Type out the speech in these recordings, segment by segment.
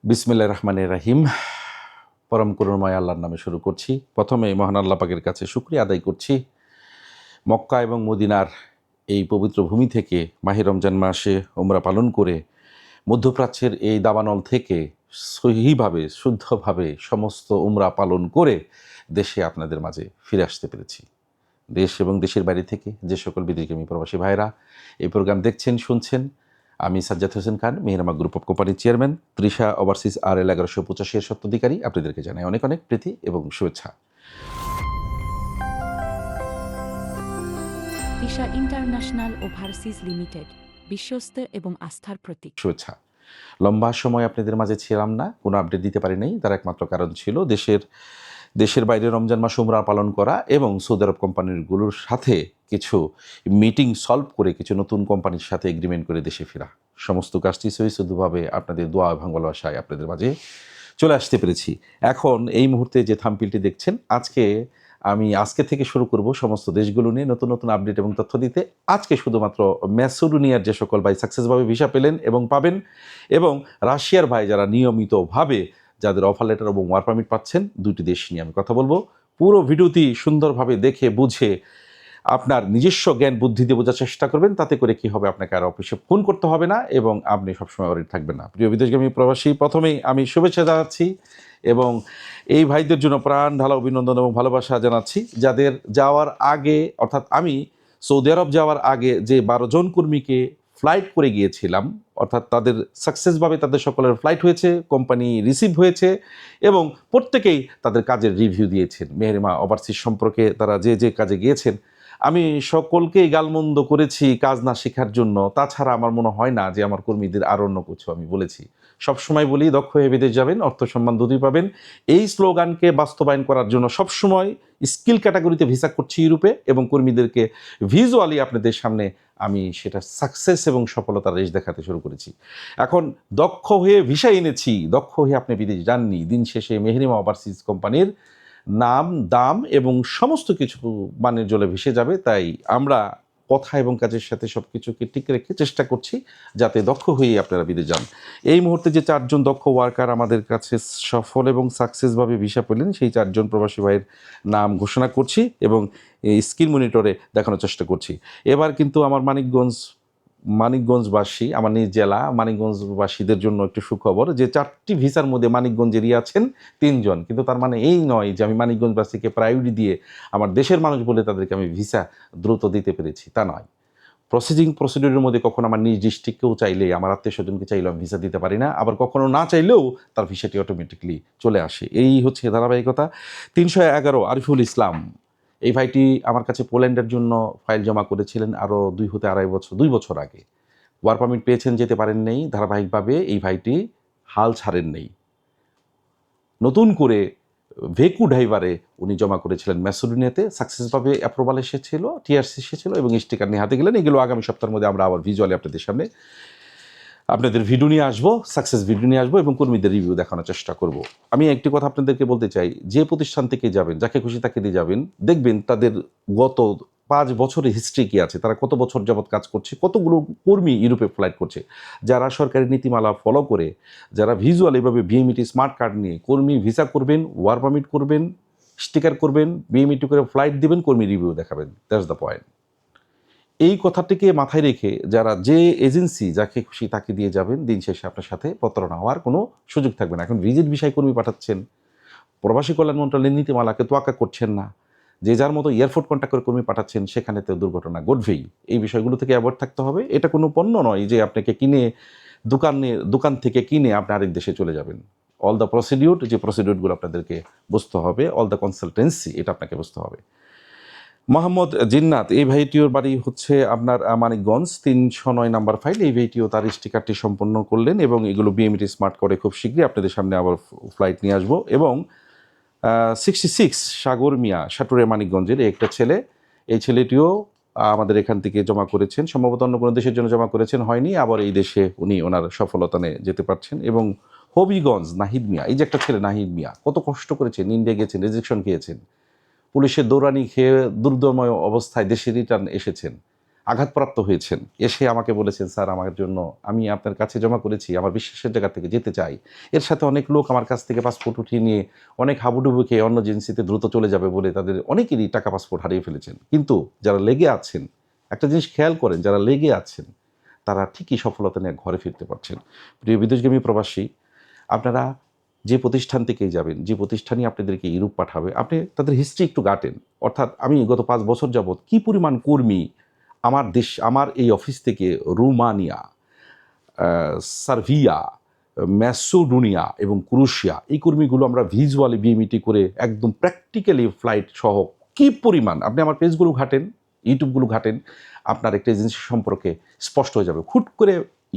বিসমিল্লাহির রহমানির রহিম। পরম করুণাময় আল্লাহর নামে শুরু করছি। প্রথমে মহান আল্লাহ পাকের কাছে শুকরিয়া আদায় করছি, মক্কা এবং মদিনার এই পবিত্র ভূমি থেকে মাহে রমজান মাসে উমরা পালন করে মধ্যপ্রাচ্যের এই দাবানল থেকে সহিভাবে শুদ্ধভাবে সমস্ত উমরা পালন করে দেশে আপনাদের মাঝে ফিরে আসতে পেরেছি। দেশ এবং দেশের বাইরে থেকে যে সকল বিদেশগামী প্রবাসী ভাইরা এই প্রোগ্রাম দেখছেন, শুনছেন, আমি সাজ্জাদ হোসেন খান, মেহেরমা গ্রুপ অফ কোম্পানির চেয়ারম্যান, তৃষা ওভারসিজ RL 1185 এর স্বত্বাধিকারী, আপনাদেরকে জানাই অনেক অনেক প্রীতি এবং শুভেচ্ছা। তৃষা ইন্টারন্যাশনাল ওভারসিজ লিমিটেড, বিশ্বস্ত এবং আস্থার প্রতীক। শুভেচ্ছা। লম্বা সময় আপনাদের মাঝে ছিলাম না, কোনো আপডেট দিতে পারি নাই। তার একমাত্র কারণ ছিল দেশের বাইরে রমজান মাস উমরা পালন করা এবং সৌদি আরব কোম্পানিগুলোর সাথে কিছু মিটিং সলভ করে কিছু নতুন কোম্পানির সাথে এগ্রিমেন্ট করে দেশে ফেরা। সমস্ত কাজটি সহিষ্ণুভাবে আপনাদের দোয়া এবং ভালোবাসায় আপনাদের মাঝে চলে আসতে পেরেছি। এখন এই মুহূর্তে যে থাম্বনেইলটি দেখছেন, আজকে থেকে শুরু করব সমস্ত দেশগুলো নিয়ে নতুন নতুন আপডেট এবং তথ্য দিতে। আজকে শুধুমাত্র ম্যাসেডোনিয়ার যে সকল ভাই সাকসেসভাবে ভিসা পেলেন এবং পাবেন, এবং রাশিয়ার ভাই যারা নিয়মিতভাবে যাদের অফার লেটার এবং ওয়ার্ক পারমিট পাচ্ছেন, দুটি দেশ নিয়ে আমি কথা বলবো। পুরো ভিডিওটি সুন্দরভাবে দেখে বুঝে আপনার নিজস্ব জ্ঞান বুদ্ধি দিয়ে বোঝার চেষ্টা করবেন। তাতে করে কি হবে, আপনাকে আর অফিসে ফোন করতে হবে না এবং আপনি সবসময় ওয়ারিড থাকবেন না। প্রিয় বিদেশগামী প্রবাসী, প্রথমেই আমি শুভেচ্ছা জানাচ্ছি এবং এই ভাইদের জন্য প্রাণ ঢালা অভিনন্দন এবং ভালোবাসা জানাচ্ছি, যাদের যাওয়ার আগে, অর্থাৎ আমি সৌদি আরব যাওয়ার আগে যে 12 জন কর্মীকে ফ্লাইট করে গিয়েছিলাম, অর্থাৎ তাদের সাকসেসভাবে তাদের সকলের ফ্লাইট হয়েছে, কোম্পানি রিসিভ হয়েছে এবং প্রত্যেকেই তাদের কাজের রিভিউ দিয়েছেন। মেহেরমা ওভারসিজ সম্পর্কে তারা যে যে কাজে গিয়েছেন, আমি সকলকেই গালমন্দ করেছি কাজ না শেখার জন্য। তাছাড়া আমার মনে হয় না যে আমার কর্মীদের আর অন্য কিছু আমি বলেছি। সবসময় বলি, দক্ষ হয়ে বিদেশ যাবেন, অর্থ সম্মান দুটোই পাবেন। এই স্লোগানকে বাস্তবায়ন করার জন্য সবসময় স্কিল ক্যাটাগরিতে ভিসা করছি ইউরোপে, এবং কর্মীদেরকে ভিজুয়ালি আপনাদের সামনে আমি সেটা সাকসেস এবং সফলতার রেশ দেখাতে শুরু করেছি। এখন দক্ষ হয়ে ভিসা এনেছি, দক্ষ হয়ে আপনি বিদেশ যাননি। দিন শেষে মেহেরমা ওভারসিজ কোম্পানির নাম, দাম এবং সমস্ত কিছু মানের জলে ভেসে যাবে। তাই আমরা কথা এবং কাজের সাথে সব কিছুকে ঠিক রেখে চেষ্টা করছি যাতে দক্ষ হয়ে আপনারা বিদেশ যান। এই মুহূর্তে যে 4 জন দক্ষ ওয়ার্কার আমাদের কাছে সফল এবং সাকসেসভাবে ভিসা পেলেন, সেই 4 জন প্রবাসী ভাইয়ের নাম ঘোষণা করছি এবং এই স্ক্রিন মনিটরে দেখানোর চেষ্টা করছি। এবার কিন্তু আমার মানিকগঞ্জবাসী, আমার নিজ জেলা মানিকগঞ্জবাসীদের জন্য একটু সুখবর যে 4টি ভিসার মধ্যে মানিকগঞ্জেরই আছেন 3 জন। কিন্তু তার মানে এই নয় যে আমি মানিকগঞ্জবাসীকে প্রায়োরিটি দিয়ে আমার দেশের মানুষ বলে তাদেরকে আমি ভিসা দ্রুত দিতে পেরেছি, তা নয়। প্রসিডিউরের মধ্যে কখনো আমার নিজ ডিস্ট্রিক্টকেও চাইলে, আমার আত্মীয় স্বজনকে চাইলেও আমি ভিসা দিতে পারি না, আবার কখনো না চাইলেও তার ভিসাটি অটোমেটিকলি চলে আসে। এই হচ্ছে ধারাবাহিকতা। 311 আরিফুল ইসলাম, এই ভাইটি আমার কাছে পোল্যান্ডের জন্য ফাইল জমা করেছিলেন আরও 2 বছর আগে। ওয়ার্ক পারমিট পেয়েছেন, যেতে পারেন নেই। ধারাবাহিকভাবে এই ভাইটি হাল ছাড়েন নেই। নতুন করে ভেকু ড্রাইভারে উনি জমা করেছিলেন ম্যাসেডোনিয়াতে, সাকসেসভাবে অ্যাপ্রুভাল এসেছিল, টিআরসি এসেছিল এবং স্টিকার নিয়ে হাতে গেলেন। এগুলো আগামী সপ্তাহের মধ্যে আমরা আবার ভিজুয়ালি আপনাদের সামনে আপনাদের ভিডিও নিয়ে আসবো, সাকসেস ভিডিও নিয়ে আসবো এবং কর্মীদের রিভিউ দেখানোর চেষ্টা করব। আমি একটি কথা আপনাদেরকে বলতে চাই, যে প্রতিষ্ঠান থেকে যাবেন, যাকে খুশি তাকে দিয়ে যাবেন, দেখবেন তাদের গত 5 বছরের হিস্ট্রি কী আছে, তারা কত বছর যাবৎ কাজ করছে, কতগুলো কর্মী ইউরোপে ফ্লাইট করছে। যারা সরকারি নীতিমালা ফলো করে, যারা ভিজুয়াল এভাবে বিএমইটি স্মার্ট কার্ড নিয়ে কর্মী ভিসা করবেন, ওয়ার্ক পারমিট করবেন, স্টিকার করবেন, বিএমইটি করে ফ্লাইট দিবেন, কর্মী রিভিউ দেখাবেন, দ্যাটস দ্য পয়েন্ট। এই কথাটিকে মাথায় রেখে যারা যে এজেন্সি যাকে খুশি তাকে দিয়ে যাবেন, দিন শেষে আপনার সাথে প্রতারণা হওয়ার কোনো সুযোগ থাকবে না। এখন ভিজিট বিষয় কর্মী পাঠাচ্ছেন, প্রবাসী কল্যাণ মন্ত্রণালয়ের নীতিমালাকে তোয়াক্কা করছেন না, যে যার মতো এয়ারপোর্ট কন্ট্যাক্ট করে কর্মী পাঠাচ্ছেন, সেখানে তো দুর্ঘটনা ঘটবেই। এই বিষয়গুলো থেকে অ্যাভয়েড থাকতে হবে। এটা কোনো পণ্য নয় যে আপনাকে দোকান থেকে কিনে আপনি আরেক দেশে চলে যাবেন। অল দ্য প্রসিডিউরগুলো আপনাদেরকে বুঝতে হবে, অল দ্য কনসালটেন্সি, এটা আপনাকে বুঝতে হবে। মোহাম্মদ জিন্নাত, এই ভাইটিওর বাড়ি হচ্ছে আপনার মানিকগঞ্জ, 309 নাম্বার ফাইল। এই ভাইটিও তার স্টিকারটি সম্পন্ন করলেন এবং এগুলো বিএমইটি স্মার্ট করে খুব শীঘ্রই আপনাদের সামনে আবার ফ্লাইট নিয়ে আসবো। এবং 66 সাগর মিয়া, সাটুরে মানিকগঞ্জের একটা ছেলে, এই ছেলেটিও আমাদের এখান থেকে জমা করেছেন, সম্ভবত অন্য কোনো দেশের জন্য জমা করেছেন, হয়নি, আবার এই দেশে উনি ওনার সফলতা নিয়ে যেতে পারছেন। এবং হবিগঞ্জ নাহিদ মিয়া, এই যে একটা ছেলে নাহিদ মিয়া, কত কষ্ট করেছেন, ইন্ডিয়া গেছেন, রেজেকশন খেয়েছেন, পুলিশের দৌড়ানি খেয়ে দুর্দময় অবস্থায় দেশে রিটার্ন এসেছেন, আঘাতপ্রাপ্ত হয়েছেন, এসে আমাকে বলেছেন স্যার আমার জন্য আমি আপনার কাছে জমা করেছি, আমার বিশ্বাসের জায়গা থেকে যেতে চাই। এর সাথে অনেক লোক আমার কাছ থেকে পাসপোর্ট উঠিয়ে নিয়ে অনেক হাবুডুবু খেয়ে অন্য এজেন্সিতে দ্রুত চলে যাবে বলে তাদের অনেকেরই টাকা পাসপোর্ট হারিয়ে ফেলেছেন। কিন্তু যারা লেগে আছেন, একটা জিনিস খেয়াল করেন, যারা লেগে আছেন তারা ঠিকই সফলতা নিয়ে ঘরে ফিরতে পারছেন। প্রিয় বিদেশগামী প্রবাসী, আপনারা যে প্রতিষ্ঠান থেকেই যাবেন, যে প্রতিষ্ঠানই আপনাদেরকে ইউরোপ পাঠাবে, আপনি তাদের হিস্ট্রি একটু ঘাটেন। অর্থাৎ আমি গত 5 বছর যাবৎ কী পরিমাণ কর্মী আমার দেশ, আমার এই অফিস থেকে রোমানিয়া, সার্বিয়া, ম্যাসেডোনিয়া এবং ক্রোয়েশিয়া, এই কর্মীগুলো আমরা ভিজুয়ালি বিএমইটি করে একদম প্র্যাকটিক্যালি ফ্লাইট সহ কী পরিমাণ, আপনি আমার পেজগুলো ঘাটেন, ইউটিউবগুলো ঘাটেন, আপনার একটা এজেন্সি সম্পর্কে স্পষ্ট হয়ে যাবে। হুট করে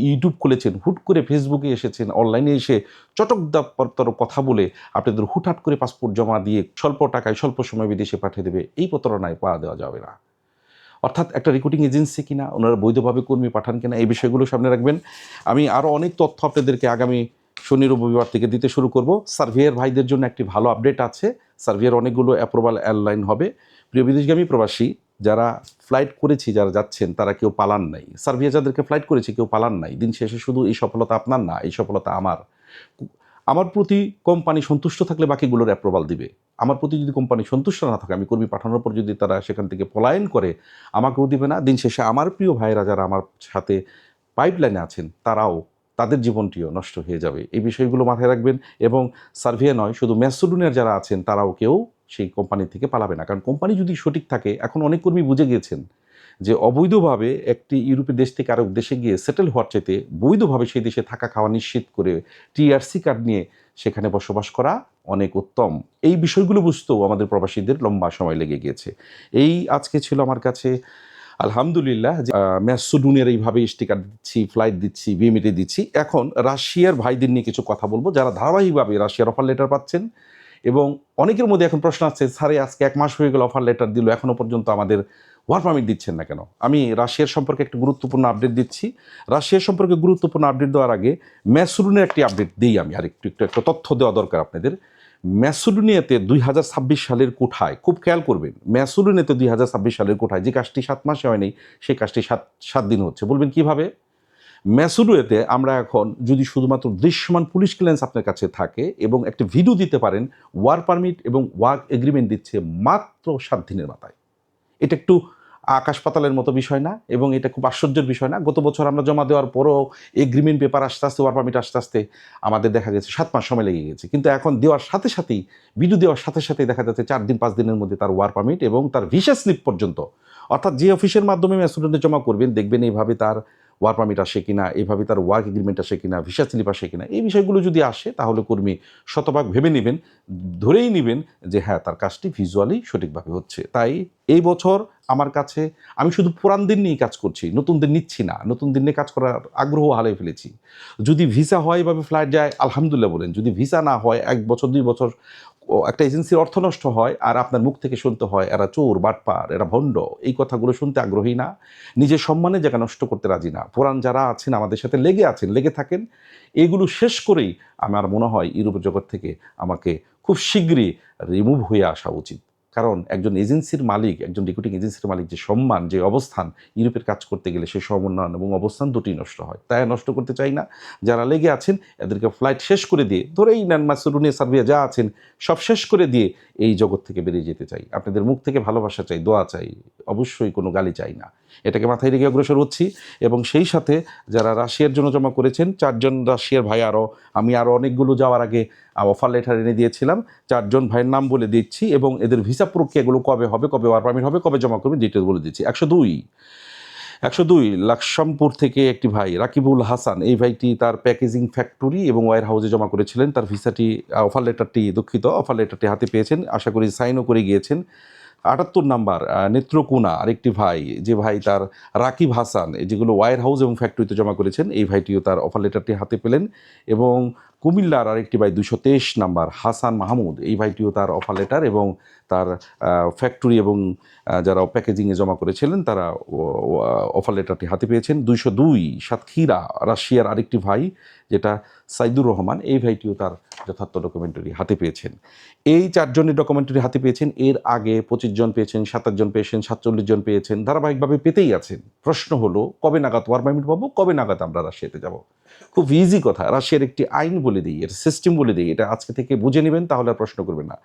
ইউটিউব খুলেছেন, হুট করে ফেসবুকে এসেছেন, অনলাইনে এসে চটকদার কথা বলে আপনাদের হুটহাট করে পাসপোর্ট জমা দিয়ে স্বল্প টাকায় স্বল্প সময় বিদেশে পাঠিয়ে দেবে, এই প্রতারণায় পা দেওয়া যাবে না। অর্থাৎ একটা রিক্রুটিং এজেন্সি কিনা, ওনারা বৈধভাবে কর্মী পাঠান কিনা, এই বিষয়গুলো সামনে রাখবেন। আমি আরও অনেক তথ্য আপনাদেরকে আগামী শনি রবিবার থেকে দিতে শুরু করব। সার্ভিয়ার ভাইদের জন্য একটি ভালো আপডেট আছে, সার্ভিয়ার অনেকগুলো অ্যাপ্রুভাল এয়ারলাইন হবে। প্রিয় বিদেশগামী প্রবাসী, যারা ফ্লাইট করেছি, যারা যাচ্ছেন তারা কেউ পালান নাই। সার্বিয়া যাদেরকে ফ্লাইট করেছি কেউ পালান নাই। দিন শেষে শুধু এই সফলতা আপনার না, এই সফলতা আমার। আমার প্রতি কোম্পানি সন্তুষ্ট থাকলে বাকিগুলোর অ্যাপ্রুভাল দিবে। আমার প্রতি যদি কোম্পানি সন্তুষ্ট না থাকে, আমি কর্মী পাঠানোর পর যদি তারা সেখান থেকে পলায়ন করে, আমাকেও দিবে না। দিন শেষে আমার প্রিয় ভাইয়েরা যারা আমার সাথে পাইপলাইনে আছেন তারাও, তাদের জীবনটিও নষ্ট হয়ে যাবে। এই বিষয়গুলো মাথায় রাখবেন। এবং সার্বিয়া নয়, শুধু ম্যাসেডোনিয়ার যারা আছেন তারাও কেউ সেই কোম্পানি থেকে পালাবে না। কারণ কোম্পানি যদি সঠিক থাকে, এখন অনেক কর্মী বুঝে গিয়েছেন যে অবৈধভাবে একটি ইউরোপের দেশ থেকে আরেক দেশে গিয়ে সেটেল হওয়ার চাইতে বৈধভাবে সেই দেশে থাকা খাওয়া নিশ্চিত করে টিআরসি কার্ড নিয়ে সেখানে বসবাস করা অনেক উত্তম। এই বিষয়গুলো বুঝতেও আমাদের প্রবাসীদের লম্বা সময় লেগে গিয়েছে। এই আজকে ছিল আমার কাছে আলহামদুলিল্লাহ যে ম্যাসেডোনিয়ার এইভাবে স্টিকার দিচ্ছি, ফ্লাইট দিচ্ছি, বিএমইটি দিচ্ছি। এখন রাশিয়ার ভাইদের নিয়ে কিছু কথা বলবো, যারা ধারাবাহিকভাবে রাশিয়ার অফার লেটার পাচ্ছেন। এবং অনেকের মধ্যে এখন প্রশ্ন আসছে, স্যারে আজকে 1 মাস হয়ে গেল অফার লেটার দিল, এখনও পর্যন্ত আমাদের ওয়ার্ক পারমিট দিচ্ছেন না কেন? আমি রাশিয়ার সম্পর্কে একটি গুরুত্বপূর্ণ আপডেট দিচ্ছি। রাশিয়ার সম্পর্কে গুরুত্বপূর্ণ আপডেট দেওয়ার আগে ম্যাসেডোনিয়ার একটি আপডেট দিই আমি, আর একটু একটা তথ্য দেওয়া দরকার আপনাদের। ম্যাসেডোনিয়াতে 2026 সালের কোঠায়, খুব খেয়াল করবেন, ম্যাসেডোনিয়াতে 2026 সালের কোঠায় যে কাজটি 7 মাসে হয়নি, সেই কাজটি 7 দিন হচ্ছে। বলবেন কিভাবে? ম্যাসেডোনিয়াতে আমরা এখন যদি শুধুমাত্র দৃশ্যমান পুলিশ ক্লিয়ারেন্স আপনার কাছে থাকে এবং একটা ভিডিও দিতে পারেন, ওয়ার্ক পারমিট এবং ওয়ার্ক এগ্রিমেন্ট দিচ্ছে মাত্র 7 দিনের মাথায়। এটা একটু আকাশ পাতালের মতো বিষয় না, এবং এটা খুব আশ্চর্যের বিষয় না। গত বছর আমরা জমা দেওয়ার পরও এগ্রিমেন্ট পেপার আস্তে আস্তে, ওয়ার্ক পারমিট আস্তে আস্তে আমাদের দেখা গেছে 7 মাস সময় লেগে গেছে। কিন্তু এখন দেওয়ার সাথে সাথেই, ভিডিও দেওয়ার সাথে সাথেই দেখা যাচ্ছে 4 দিন 5 দিনের মধ্যে তার ওয়ার্ক পারমিট এবং তার ভিসা স্লিপ পর্যন্ত, অর্থাৎ যে অফিসের মাধ্যমে ম্যাসেডোনিয়াতে জমা করবেন, দেখবেন এইভাবে তার ওয়ার্ক পারমিট আসে কিনা, এইভাবে তার ওয়ার্ক এগ্রিমেন্ট আসে কিনা, ভিসা স্লিপ আসে কিনা, এই বিষয়গুলো যদি আসে তাহলে কর্মী শতভাগ ভেবে নেবেন, ধরেই নেবেন যে হ্যাঁ, তার কাজটি ভিজুয়ালি সঠিকভাবে হচ্ছে। তাই এই বছর আমার কাছে, আমি শুধু পুরানদের নিয়েই কাজ করছি, নতুনদের নিচ্ছি না। নতুনদের নিয়ে কাজ করার আগ্রহ হারিয়ে ফেলেছি। যদি ভিসা হয় এভাবে ফ্লাইট যায়, আলহামদুলিল্লাহ বলেন। যদি ভিসা না হয়, 1 বছর 2 বছর একটা এজেন্সির অর্থ নষ্ট হয়, আর আপনার মুখ থেকে শুনতে হয় এরা চোর, বাটপার, এরা ভণ্ড, এই কথাগুলো শুনতে আগ্রহী না। নিজের সম্মানের জায়গা নষ্ট করতে রাজি না। পুরান যারা আছেন, আমাদের সাথে লেগে আছেন, লেগে থাকেন, এগুলো শেষ করেই আমার মনে হয় ইউরোপের জগৎ থেকে আমাকে খুব শীঘ্রই রিমুভ হয়ে আসা উচিত। কারণ একজন এজেন্সির মালিক, একজন রিক্রুটিং এজেন্সির মালিক যে সম্মান, যে অবস্থান, ইউরোপের কাজ করতে গেলে সেই সম্মান এবং অবস্থান দুটোই নষ্ট হয়। তাই নষ্ট করতে চাই না। যারা লেগে আছেন এদেরকে ফ্লাইট শেষ করে দিয়ে, ধরেই নেন ম্যাসেডোনিয়া, সার্বিয়া যা আছেন সব শেষ করে দিয়ে এই জগৎ থেকে বেরিয়ে যেতে চাই। আপনাদের মুখ থেকে ভালোবাসা চাই, দোয়া চাই, অবশ্যই কোনো গালি চাই না। এটাকে মাথায় রেখে অগ্রসর হচ্ছি। এবং সেই সাথে যারা রাশিয়ার জন্য জমা করেছেন, 4 জন রাশিয়ার ভাই, আমি আরও অনেকগুলো যাওয়ার আগে অফার লেটার এনে দিয়েছিলাম। 4 জন ভাইয়ের নাম বলে দিচ্ছি এবং এদের ভিসা প্রক্রিয়াগুলো কবে হবে, কবে ওয়ার্ক পারমিট হবে, কবে জমা করবেন, ডিটেলস বলে দিচ্ছি। 102 লাকসামপুর থেকে একটি ভাই, রাকিবুল হাসান, এই ভাইটি তার প্যাকেজিং ফ্যাক্টরি এবং ওয়্যার হাউসে জমা করেছিলেন। তার ভিসাটি, অফার লেটারটি হাতে পেয়েছেন, আশা করি সাইনও করে গিয়েছেন। 78 নাম্বার নেত্রকোনা আরেকটি ভাই, যে ভাই তার রাকিব হাসান, যেগুলো ওয়্যার হাউস এবং ফ্যাক্টরিতে জমা করেছেন, এই ভাইটিও তার অফার লেটারটি হাতে পেলেন। এবং কুমিল্লার আরেকটি ভাই 223 নাম্বার হাসান মাহমুদ, এই ভাইটিও তার অফার লেটার এবং তার ফ্যাক্টরি এবং যারা প্যাকেজিংয়ে জমা করেছিলেন তারা অফার লেটারটি হাতে পেয়েছেন। 202 সাতক্ষীরা রাশিয়ার আরেকটি ভাই যেটা সাইদুর রহমান, এই ভাইটিও তার যথার্থ ডকুমেন্টারি হাতে পেয়েছেন। এই 4 জনের ডকুমেন্টারি হাতে পেয়েছেন। এর আগে 25 জন পেয়েছেন, 27 জন পেয়েছেন, 47 জন পেয়েছেন, ধারাবাহিকভাবে পেতেই আছেন। প্রশ্ন হলো কবে নাগাদ ওয়ার পারমিট পাবো, কবে নাগাদ আমরা রাশিয়াতে যাব? খুব ইজি কথা, রাশিয়ার একটি আইন বলে দিই, এর সিস্টেম বলে দিই, এটা আজকে থেকে বুঝে নেবেন, তাহলে আর প্রশ্ন করবেন না।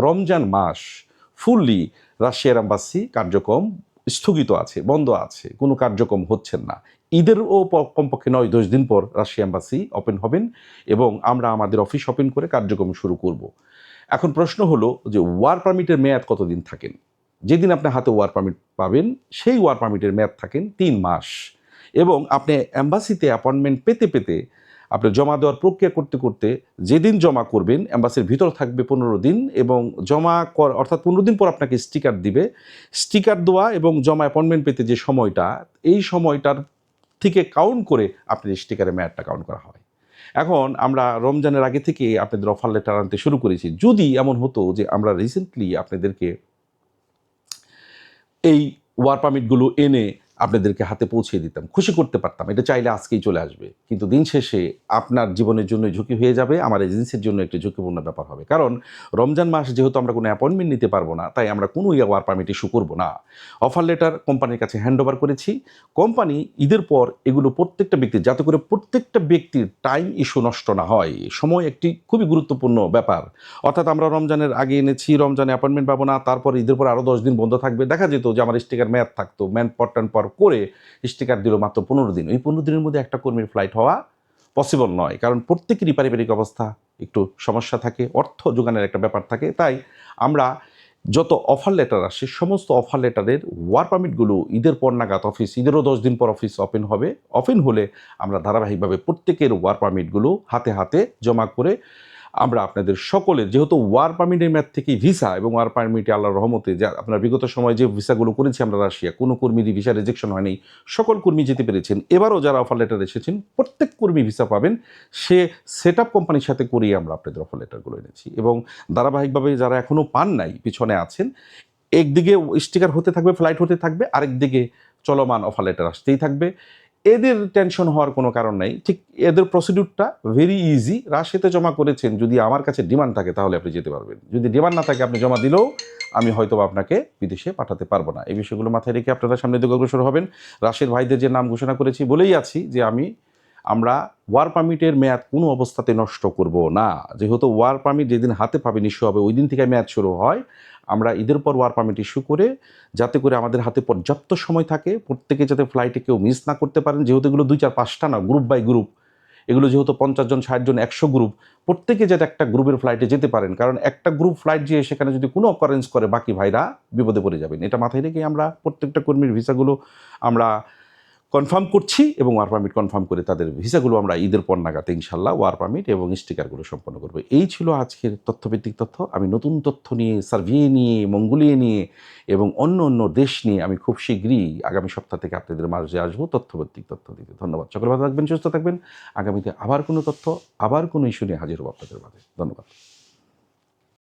রমজান মাস ফুললি রাশিয়ার এম্বাসি কার্যক্রম স্থগিত আছে, বন্ধ আছে, কোনো কার্যক্রম হচ্ছেন না। ঈদেরও কমপক্ষে 9-10 দিন পর রাশিয়া এম্বাসি ওপেন হবেন এবং আমরা আমাদের অফিস ওপেন করে কার্যক্রম শুরু করব। এখন প্রশ্ন হলো যে ওয়ার পারমিটের মেয়াদ কতদিন থাকেন? যেদিন আপনার হাতে ওয়ার পারমিট পাবেন সেই ওয়ার পারমিটের মেয়াদ থাকেন 3 মাস, এবং আপনি অ্যাম্বাসিতে অ্যাপয়েন্টমেন্ট পেতে পেতে আপনি জমা দেওয়ার প্রক্রিয়া করতে করতে যেদিন জমা করবেন অ্যাম্বাসির ভিতর থাকবে 15 দিন, এবং জমা অর্থাৎ 15 দিন পর আপনাকে স্টিকার দিবে। স্টিকার দেওয়া এবং জমা অ্যাপয়েন্টমেন্ট পেতে যে সময়টা, এই সময়টার থেকে কাউন্ট করে আপনার স্টিকারের মেয়াদটা কাউন্ট করা হয়। এখন আমরা রমজানের আগে থেকে আপনাদের অফার লেটার আনতে শুরু করেছি। যদি এমন হতো যে আমরা রিসেন্টলি আপনাদেরকে এই ওয়ার পারমিটগুলো এনে আপনাদেরকে হাতে পৌঁছে দিতাম, খুশি করতে পারতাম, এটা চাইলে আজকেই চলে আসবে, কিন্তু দিন শেষে আপনার জীবনের জন্য ঝুঁকি হয়ে যাবে, আমার এজেন্সির জন্য একটি ঝুঁকিপূর্ণ ব্যাপার হবে। কারণ রমজান মাস যেহেতু আমরা কোনো অ্যাপয়েন্টমেন্ট নিতে পারবো না, তাই আমরা কোনো ওয়ার পারমিট ইস্যু করবো না। অফার লেটার কোম্পানির কাছে হ্যান্ড ওভার করেছি। কোম্পানি ঈদের পর এগুলো প্রত্যেকটা ব্যক্তির, যাতে করে প্রত্যেকটা ব্যক্তির টাইম ইস্যু নষ্ট না হয়, সময় একটি খুবই গুরুত্বপূর্ণ ব্যাপার। অর্থাৎ আমরা রমজানের আগে এনেছি, রমজানে অ্যাপয়েন্টমেন্ট পাবো না, তারপর ঈদের পর আরও 10 দিন বন্ধ থাকবে, দেখা যেত যে আমার স্টিকার মেয়াদ থাকতো, ম্যান পট্টান পর করে স্টিকার দিল মাত্র 15 দিন। ওই 15 দিনের মধ্যে একটা কর্মীর ফ্লাইট হওয়া পসিবল নয়, কারণ প্রত্যেকেরই পারিবারিক অবস্থা একটু সমস্যা থাকে, অর্থ যোগানের একটা ব্যাপার থাকে। তাই আমরা যত অফার লেটার আসে সমস্ত অফার লেটারের ওয়ার পারমিটগুলো ঈদের পর নাগাদ অফিস, ঈদেরও 10 দিন পর অফিস ওপেন হবে, ওপেন হলে আমরা ধারাবাহিকভাবে প্রত্যেকের ওয়ার পারমিটগুলো হাতে হাতে জমা করে আমরা আপনাদের সকলের, যেহেতু ওয়ার পারমিটের মেয়াদ থেকেই ভিসা এবং ওয়ার পারমিটে আল্লাহর রহমতে যা আপনার বিগত সময়ে যে ভিসাগুলো করেছি আমরা রাশিয়া, কোনো কর্মীরই ভিসা রিজেকশন হয়নি, সকল কর্মী যেতে পেরেছেন। এবারও যারা অফার লেটার এসেছেন প্রত্যেক কর্মী ভিসা পাবেন, সে সেট আপ কোম্পানির সাথে করিয়ে আমরা আপনাদের অফার লেটারগুলো এনেছি। এবং ধারাবাহিকভাবে যারা এখনও পান নাই, পিছনে আছেন, একদিকে স্টিকার হতে থাকবে, ফ্লাইট হতে থাকবে, আরেকদিকে চলমান অফার লেটার আসতেই থাকবে। এদের টেনশন হওয়ার কোনো কারণ নেই, ঠিক এদের প্রসিডিউরটা ভেরি ইজি। রাশিয়াতে জমা করেছেন, যদি আমার কাছে ডিমান্ড থাকে তাহলে আপনি যেতে পারবেন, যদি ডিমান্ড না থাকে আপনি জমা দিলেও আমি হয়তো আপনাকে বিদেশে পাঠাতে পারবো না। এই বিষয়গুলো মাথায় রেখে আপনারা সামনের দিকে অগ্রসর হবেন। রাশিয়ার ভাইদের যে নাম ঘোষণা করেছি বলেই আছি যে আমরা ওয়ার পারমিটের মেয়াদ কোনো অবস্থাতে নষ্ট করব না। যেহেতু ওয়ার পারমিট যেদিন হাতে পাবেন ইস্যু হবে, ওই দিন থেকে মেয়াদ শুরু হয়। আমরা ঈদের পর ওয়ার পারমিট ইস্যু করে, যাতে করে আমাদের হাতে পর্যাপ্ত সময় থাকে, প্রত্যেকে যাতে ফ্লাইটে কেউ মিস না করতে পারেন। যেহেতু এগুলো 2-4-5টা না, গ্রুপ বাই গ্রুপ, এগুলো যেহেতু 50 জন 60 জন 100 গ্রুপ, প্রত্যেকে যাতে একটা গ্রুপের ফ্লাইটে যেতে পারেন, কারণ একটা গ্রুপ ফ্লাইট যেয়ে সেখানে যদি কোনো অকারেন্স করে বাকি ভাইরা বিপদে পড়ে যাবেন। এটা মাথায় রেখে আমরা প্রত্যেকটা কর্মীর ভিসাগুলো আমরা কনফার্ম করছি এবং ওয়ার পারমিট কনফার্ম করে তাদের ভিসাগুলো আমরা ঈদের পর নাগাদ ইনশাল্লাহ ওয়ার পারমিট এবং স্টিকারগুলো সম্পন্ন করবো। এই ছিল আজকের তথ্যভিত্তিক তথ্য। আমি নতুন তথ্য নিয়ে, সার্ভে নিয়ে, মঙ্গোলিয়া নিয়ে এবং অন্য অন্য দেশ নিয়ে আমি খুব শীঘ্রই আগামী সপ্তাহ থেকে আপনাদের মাঝে আসবো তথ্যভিত্তিক তথ্য দিতে। ধন্যবাদ। সকলে ভালো থাকবেন, সুস্থ থাকবেন। আগামীতে আবার কোনো তথ্য, আবার কোনো ইস্যু নিয়ে হাজির হবো আপনাদের মাঝে। ধন্যবাদ।